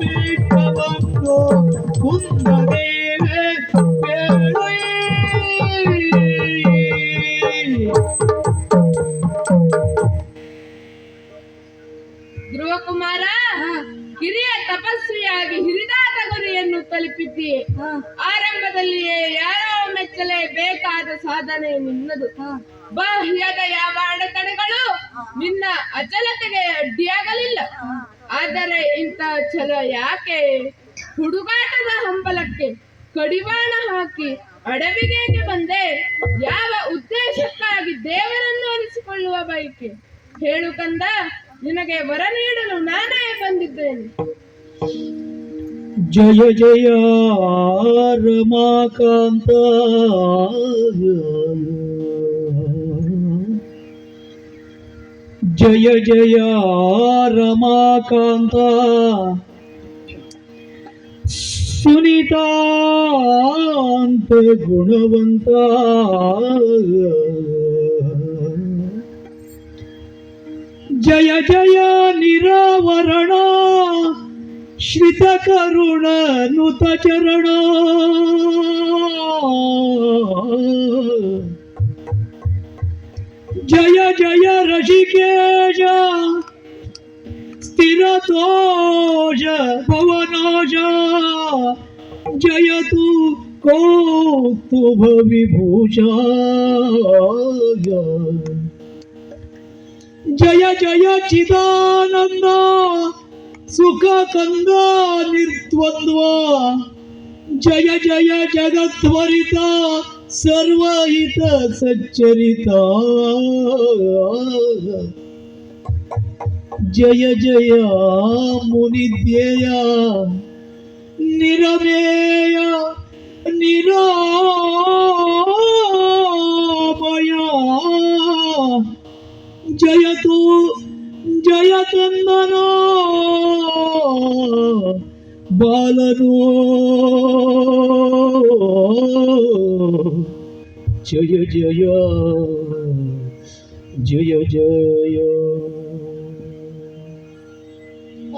ಬಿಟ್ಟವನ್ನು ಕುಂದದೇವೆ ಧ್ರುವ ಕುಮಾರ, ಹಿರಿಯ ತಪಸ್ವಿಯಾಗಿ ಹಿರಿದಾದ ಗುರಿಯನ್ನು ತಲುಪಿದ್ದೀಯೆ. ಆರಂಭದಲ್ಲಿಯೇ ಯಾರೋ ಮೆಚ್ಚಲೇಬೇಕಾದ ಸಾಧನೆ ನಿನ್ನದು. ಬಾಹ್ಯದ ಯಾವ ಅಡೆತಡೆಗಳು ನಿನ್ನ ಅಚಲತೆಗೆ ಅಡ್ಡಿಯಾಗಲಿಲ್ಲ. ಆದರೆ ಇಂಥ ಛಲ ಯಾಕೆ? ಹುಡುಗಾಟದ ಹಂಬಲಕ್ಕೆ ಕಡಿವಾಣ ಹಾಕಿ ಅಡವಿಗೆ ಬಂದೆ. ಯಾವ ಉದ್ದೇಶಕ್ಕಾಗಿ ದೇವರನ್ನು ಅನಿಸಿಕೊಳ್ಳುವ ಬಯಕೆ? ಹೇಳು ಕಂದ, ನಿನಗೆ ವರ ನೀಡಲು ನಾನೇ ಬಂದಿದ್ದೇನೆ. ಜಯ ಜಯ ರಮಾಕಾಂತ, ಜಯ ಜಯ ರಮಾಕಾಂತ, ಸುನೀತಾಂತ ಗುಣವಂತ, ಜಯ ಜಯ ನಿರಾವರಣ, ಶ್ರಿತ ಕರುಣ ನುತ ಚರಣ, ಜಯ ಜಯ ರಷಿಕೇಶ, ಸ್ಥಿರತೋಷ ಭವನಾಶ, ಜಯತು ಕೌಸ್ತುಭ ವಿಭೂಷ, ಜಯ ಜಯ ಚಿದಾನಂದ, ಸುಖ ಕಂದ ನಿರ್ದ್ವಂದ್ವ, ಜಯ ಜಯ ಜಗದ್ವರಿತ, ಸರ್ವಹಿತ ಸಚ್ಚರಿತ, ಜಯ ಜಯ ಮುನಿಧ್ಯೇಯ, ನಿರಮೇಯ ನಿರಾಮಯ, ಜಯತು ಜಯತಂದನ ಬಾಲನು, ಜಯ ಜಯ ಜಯ ಜಯ.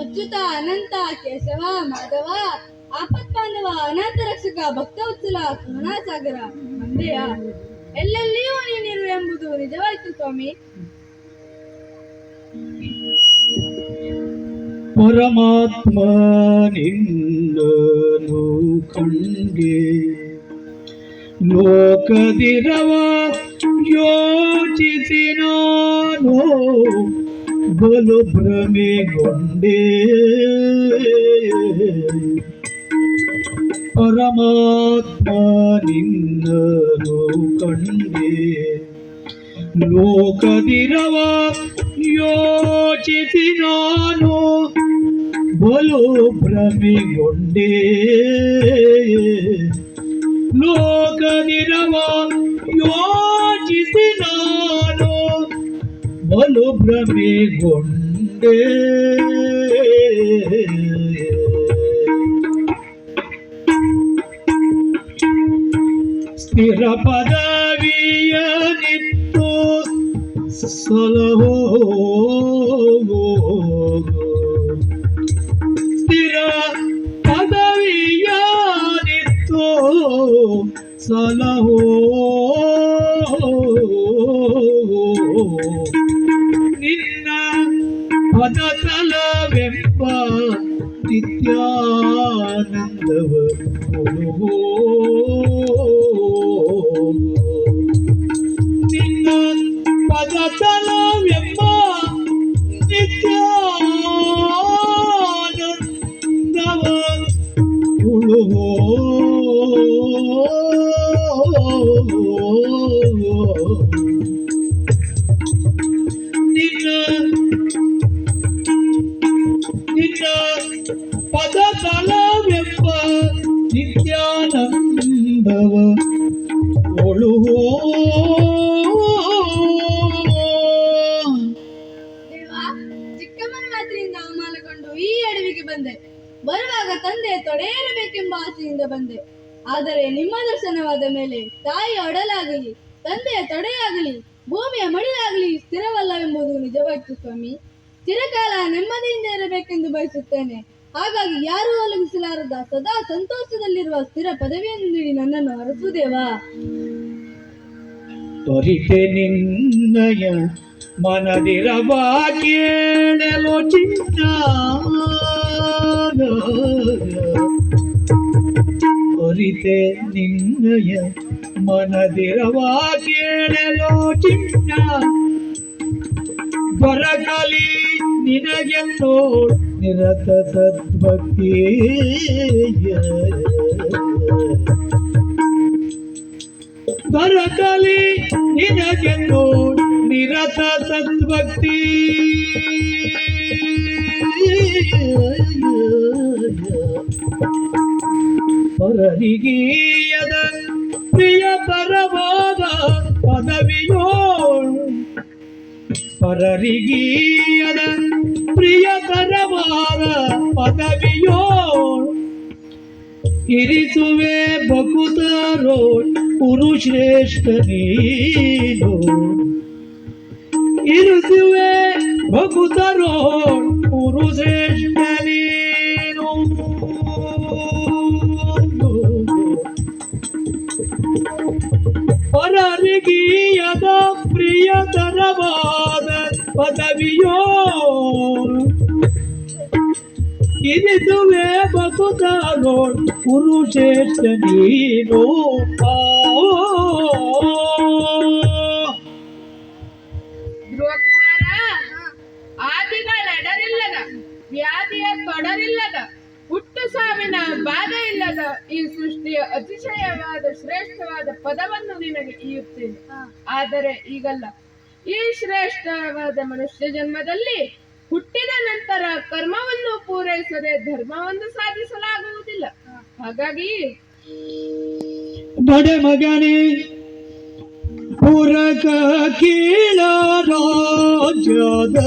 ಅಚ್ಯುತ ಅನಂತ ಕೇಶವ ಮಾಧವ, ಆಪತ್ಪಾಂಡವ ಅನಾಥ ರಕ್ಷಕ ಭಕ್ತವತ್ಸಲ ಕರುಣಾಸಾಗರ ಮಂದೆಯ, ಎಲ್ಲೆಲ್ಲಿಯೂ ನೀನಿರು ಎಂಬುದು ನಿಜವಾಯಿತು ಸ್ವಾಮಿ. ಪರಮಾತ್ಮ ನಿನ್ನನು ಕಂಡೆ, ಲೋಕದಿರವ ಯೋಚಿಸಿ ನಾನು ಬಲು ಭ್ರಮೆಗೊಂಡೆ. ಪರಮಾತ್ಮ ನಿನ್ನನು ಕಂಡೆ, ಲೋಕದಿರವ ಯೋಚಿಸಿ ನಾನು ಬಲು ಭ್ರಮೆಗೊಂಡೆ. ಲೋಕದಿರವ ಯೋಚಿಸಿ ನಾನು ಬಲು ಭ್ರಮೆಗೊಂಡೆ. ಸ್ಥಿರ ಪದವಿಯ ನಿತ್ತು ಸಲಹೋ, ಸ್ಥಿರ ಪದವಿಯ ನಿತ್ತು ಸಲಹೋ, ನಿನ್ನ ಪದತಲವೆಂಬ ನಿತ್ಯಾನಂದವ ಕೊಡುವೋ, ನಿನ್ನ ಪದತಲವೆಂಬ ನಿತ್ಯಾನಂದವ ಕೊಡುವೋ, ನಿನ್ನ ಪದತಲವೆಂಬ ನಿತ್ಯಾನಂದವ ಕೊಡುವೋ. ಚಿಕ್ಕಮ್ಮನ ಮಾತಿನಿಂದ ಅವಮಾನಗೊಂಡು ಈ ಅಡವಿಗೆ ಬಂದೆ. ಬರುವಾಗ ತಂದೆ ತೊಡೆಯಲೇಬೇಕೆಂಬ ಆಸೆಯಿಂದ ಬಂದೆ. ಆದರೆ ನಿಮ್ಮ ದರ್ಶನವಾದ ಮೇಲೆ ತಾಯಿಯ ಒಡಲಾಗಲಿ ತಂದೆಯ ತೊಡೆಯಾಗಲಿ ಭೂಮಿಯ ಮಡಿಲಾಗಲಿ ಸ್ಥಿರವಲ್ಲವೆಂಬುದು ನಿಜವಾಯಿತು ಸ್ವಾಮಿ. ಚಿರಕಾಲ ನೆಮ್ಮದಿಯಿಂದ ಇರಬೇಕೆಂದು ಬಯಸುತ್ತೇನೆ. ಹಾಗಾಗಿ ಯಾರೂ ಒಲಗಿಸಲಾರದ ಸದಾ ಸಂತೋಷದಲ್ಲಿರುವ ಸ್ಥಿರ ಪದವಿಯನ್ನು ನೀಡಿ ನನ್ನನ್ನು ಹರಸುದೇವಾ. ತ್ವರಿತೆ ನಿನ್ನಯ ಮನದಿರವ ಕೇಳಲು ಚಿನ್ನ ತ್ವರಿತೆ ನಿನ್ನಯ ಮನದಿರವ ಕೇಳಲು ಚಿನ್ನ ದೊರಕಲಿ ನಿನಗೆಂದು ನಿರತ ಸದ್ಭಕ್ತಿ ದೊರಕಲಿ ನಿನಗೆಂದು ನಿರತ ಸದ್ಭಕ್ತಿ ಪರರಿಗೀಯದ ಪ್ರಿಯತರವಾದ ಪದವಿಯೋ ಪರರಿಗೀಯದ ಪ್ರಿಯತರವಾದ ಪದವಿಯೋ ಇರಿಸುವೆ ಬಕುತರೋ ಪುರುಶ್ರೇಷ್ಠ ನೀನು ಇರಿಸುವೆ ಬಕುತರೋ ಪುರುಶ್ರೇಷ್ಠ ನೀನು ಪರರಿಗೀಯದ ಪ್ರಿಯತರವಾದ ಪದವಿಯೋ ಇರಿಸುವೆ ಬಕುತರೋ ಪುರುಶ್ರೇಷ್ಠ ನೀನು. ಧ್ರುವಕುಮಾರ, ಆದಿಗಳೆಡರಿಲ್ಲದ ವ್ಯಾಧಿಯ ತೊಡರಿಲ್ಲದ ಹುಟ್ಟು ಸಾವಿನ ಬಾಧೆ ಇಲ್ಲದ ಈ ಸೃಷ್ಟಿಯ ಅತಿಶಯವಾದ ಶ್ರೇಷ್ಠವಾದ ಪದವನ್ನು ನಿನಗೆ ಇಯುತ್ತೇನೆ. ಆದರೆ ಈಗಲ್ಲ. ಈ ಶ್ರೇಷ್ಠವಾದ ಮನುಷ್ಯ ಜನ್ಮದಲ್ಲಿ ಹುಟ್ಟಿದ ನಂತರ ಕರ್ಮವನ್ನು ಪೂರೈಸದೆ ಧರ್ಮವನ್ನು ಸಾಧಿಸಲಾಗುವುದಿಲ್ಲ. ಹಾಗಾಗಿ ನಡೆ ಮಗನೇ ಪುರಕ ಕೀಳ ರಾಜ್ಯದ